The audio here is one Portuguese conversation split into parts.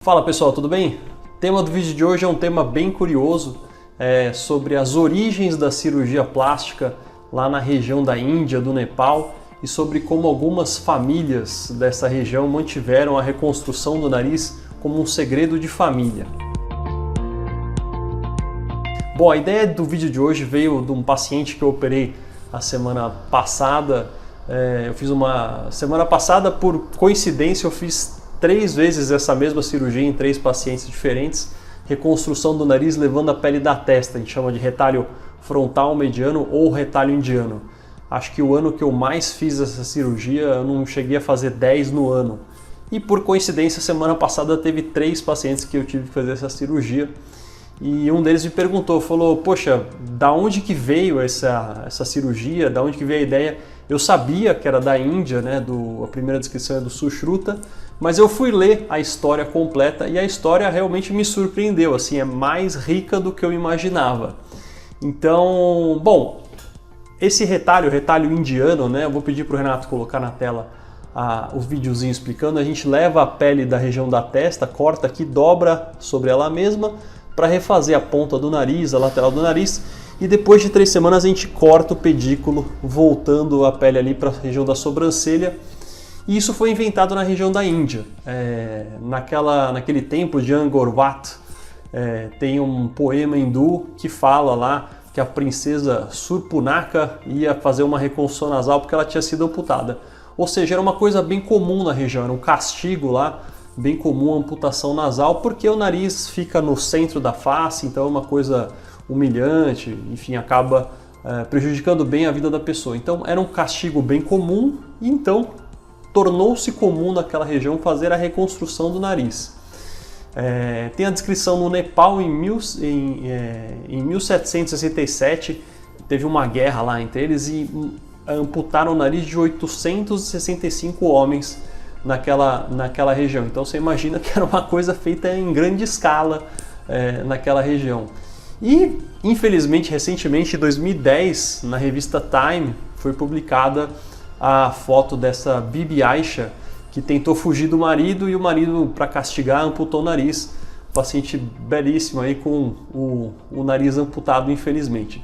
Fala pessoal, tudo bem? O tema do vídeo de hoje é um tema bem curioso, sobre as origens da cirurgia plástica lá na região da Índia, do Nepal, e sobre como algumas famílias dessa região mantiveram a reconstrução do nariz como um segredo de família. Bom, a ideia do vídeo de hoje veio de um paciente que eu operei a semana passada. Semana passada, por coincidência, eu fiz 3 vezes essa mesma cirurgia em 3 pacientes diferentes, reconstrução do nariz levando a pele da testa, a gente chama de retalho frontal mediano ou retalho indiano. Acho que o ano que eu mais fiz essa cirurgia, eu não cheguei a fazer 10 no ano. E por coincidência, semana passada teve 3 pacientes que eu tive que fazer essa cirurgia. E um deles me perguntou, falou, poxa, da onde que veio essa cirurgia, da onde que veio a ideia? Eu sabia que era da Índia, né? A primeira descrição é do Sushruta, mas eu fui ler a história completa e a história realmente me surpreendeu, assim, é mais rica do que eu imaginava. Então, bom, esse retalho indiano, né? Eu vou pedir para o Renato colocar na tela o videozinho explicando. A gente leva a pele da região da testa, corta aqui, dobra sobre ela mesma, para refazer a ponta do nariz, a lateral do nariz, e depois de 3 semanas a gente corta o pedículo, voltando a pele ali para a região da sobrancelha. E isso foi inventado na região da Índia. Naquele templo de Angkor Wat, tem um poema hindu que fala lá que a princesa Surpanaka ia fazer uma reconstrução nasal porque ela tinha sido amputada. Ou seja, era uma coisa bem comum na região, era um castigo lá, bem comum a amputação nasal, porque o nariz fica no centro da face, então é uma coisa humilhante, enfim, acaba prejudicando bem a vida da pessoa. Então era um castigo bem comum e então tornou-se comum naquela região fazer a reconstrução do nariz. Tem a descrição no Nepal em 1767, teve uma guerra lá entre eles e amputaram o nariz de 865 homens naquela região. Então você imagina que era uma coisa feita em grande escala naquela região. E infelizmente, recentemente, em 2010, na revista Time, foi publicada a foto dessa Bibi Aisha, que tentou fugir do marido e o marido, para castigar, amputou o nariz. Paciente belíssimo aí com o nariz amputado, infelizmente.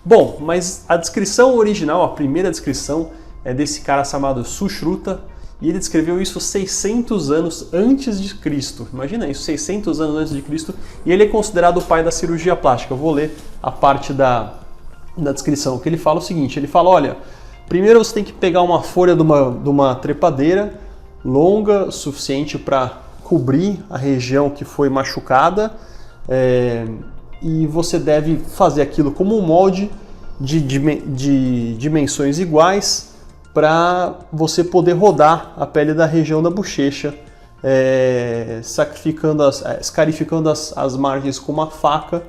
Bom, mas a descrição original, a primeira descrição, é desse cara chamado Sushruta, e ele descreveu isso 600 anos antes de Cristo. Imagina isso, 600 anos antes de Cristo, e ele é considerado o pai da cirurgia plástica. Eu vou ler a parte da descrição, que ele fala o seguinte, ele fala, olha, primeiro você tem que pegar uma folha de uma trepadeira longa, o suficiente para cobrir a região que foi machucada, e você deve fazer aquilo como um molde de dimensões iguais, para você poder rodar a pele da região da bochecha, escarificando as margens com uma faca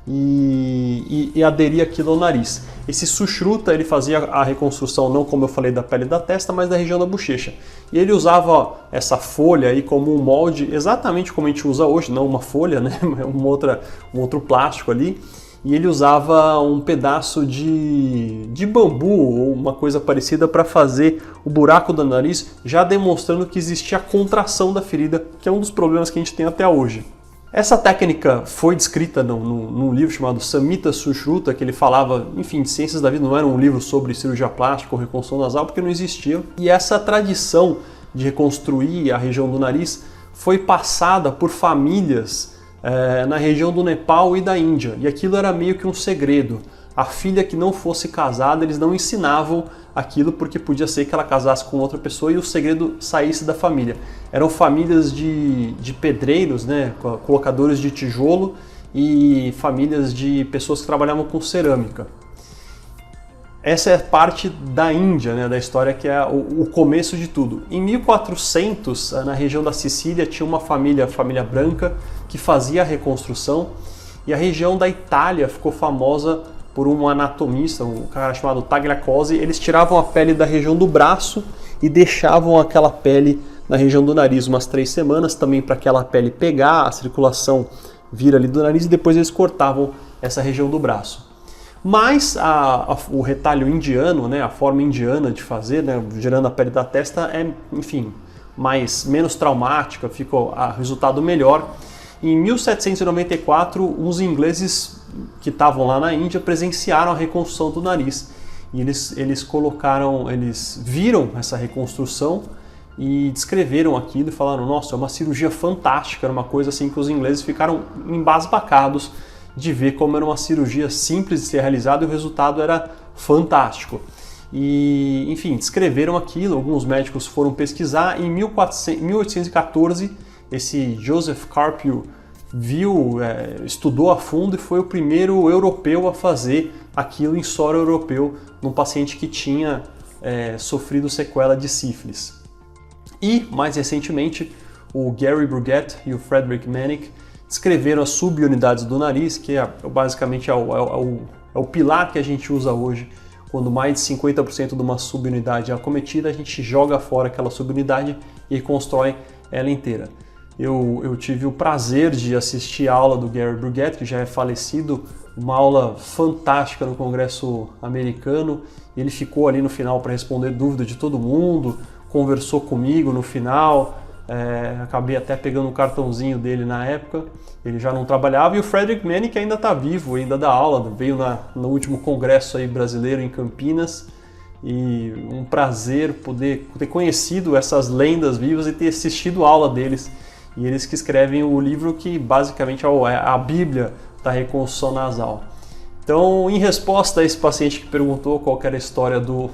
e aderir aquilo ao nariz. Esse Sushruta, ele fazia a reconstrução não, como eu falei, da pele da testa, mas da região da bochecha. E ele usava essa folha aí como um molde, exatamente como a gente usa hoje, não uma folha, né? um outro plástico ali. E ele usava um pedaço de bambu ou uma coisa parecida para fazer o buraco do nariz, já demonstrando que existia a contração da ferida, que é um dos problemas que a gente tem até hoje. Essa técnica foi descrita num livro chamado Samhita Sushruta, que ele falava, enfim, de ciências da vida, não era um livro sobre cirurgia plástica ou reconstrução nasal, porque não existia. E essa tradição de reconstruir a região do nariz foi passada por famílias na região do Nepal e da Índia, e aquilo era meio que um segredo. A filha que não fosse casada, eles não ensinavam aquilo porque podia ser que ela casasse com outra pessoa e o segredo saísse da família. Eram famílias de pedreiros, né, colocadores de tijolo, e famílias de pessoas que trabalhavam com cerâmica. Essa é parte da Índia, né, da história, que é o começo de tudo. Em 1400, na região da Sicília, tinha uma família branca, que fazia a reconstrução, e a região da Itália ficou famosa por um anatomista, um cara chamado Tagliacozzi. Eles tiravam a pele da região do braço e deixavam aquela pele na região do nariz umas 3 semanas, também para aquela pele pegar, a circulação vir ali do nariz, e depois eles cortavam essa região do braço. Mas o retalho indiano, né, a forma indiana de fazer, né, gerando a pele da testa, é, enfim, menos traumática, fica o resultado melhor. Em 1794, uns ingleses que estavam lá na Índia presenciaram a reconstrução do nariz. E eles viram essa reconstrução e descreveram aquilo e falaram: nossa, é uma cirurgia fantástica, era uma coisa assim que os ingleses ficaram embasbacados de ver como era uma cirurgia simples de ser realizada e o resultado era fantástico. E, enfim, descreveram aquilo, alguns médicos foram pesquisar. Em 1814, esse Joseph Carpio estudou a fundo e foi o primeiro europeu a fazer aquilo em solo europeu num paciente que tinha sofrido sequela de sífilis. E, mais recentemente, o Gary Brugett e o Frederick Menick descreveram as subunidades do nariz, que basicamente é o pilar que a gente usa hoje. Quando mais de 50% de uma subunidade é acometida, a gente joga fora aquela subunidade e reconstrói ela inteira. Eu tive o prazer de assistir a aula do Gary Brugett, que já é falecido, uma aula fantástica no Congresso americano. Ele ficou ali no final para responder dúvida de todo mundo, conversou comigo no final, acabei até pegando um cartãozinho dele na época, ele já não trabalhava. E o Frederick Menick ainda está vivo, ainda dá aula, veio no último congresso aí brasileiro em Campinas, e um prazer poder ter conhecido essas lendas vivas e ter assistido a aula deles. E eles que escrevem o livro que basicamente é a Bíblia da reconstrução nasal. Então, em resposta a esse paciente que perguntou qual que era a história do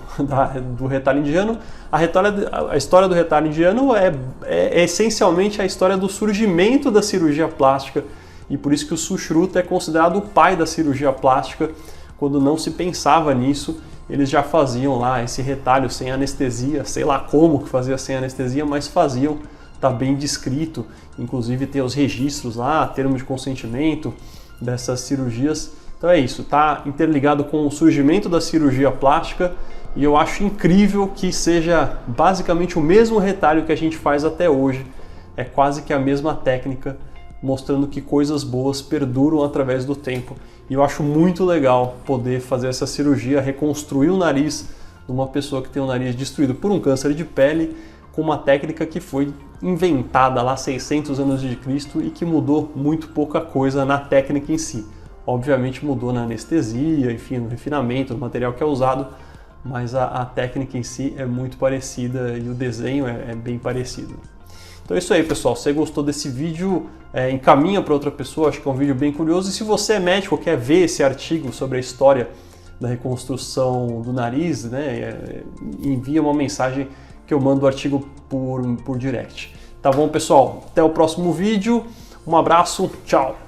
retalho indiano, a história do retalho indiano é essencialmente a história do surgimento da cirurgia plástica, e por isso que o Sushruta é considerado o pai da cirurgia plástica. Quando não se pensava nisso, eles já faziam lá esse retalho sem anestesia, sei lá como que fazia sem anestesia, mas faziam. Está bem descrito, inclusive tem os registros lá, termo de consentimento dessas cirurgias. Então é isso, está interligado com o surgimento da cirurgia plástica, e eu acho incrível que seja basicamente o mesmo retalho que a gente faz até hoje, é quase que a mesma técnica, mostrando que coisas boas perduram através do tempo. E eu acho muito legal poder fazer essa cirurgia, reconstruir o nariz de uma pessoa que tem o nariz destruído por um câncer de pele, com uma técnica que foi inventada lá 600 anos de Cristo e que mudou muito pouca coisa na técnica em si. Obviamente mudou na anestesia, enfim, no refinamento, no material que é usado, mas a técnica em si é muito parecida e o desenho é bem parecido. Então é isso aí, pessoal. Se você gostou desse vídeo, encaminha para outra pessoa, acho que é um vídeo bem curioso. E se você é médico, quer ver esse artigo sobre a história da reconstrução do nariz, né, envia uma mensagem que eu mando o artigo por direct. Tá bom, pessoal? Até o próximo vídeo. Um abraço, tchau!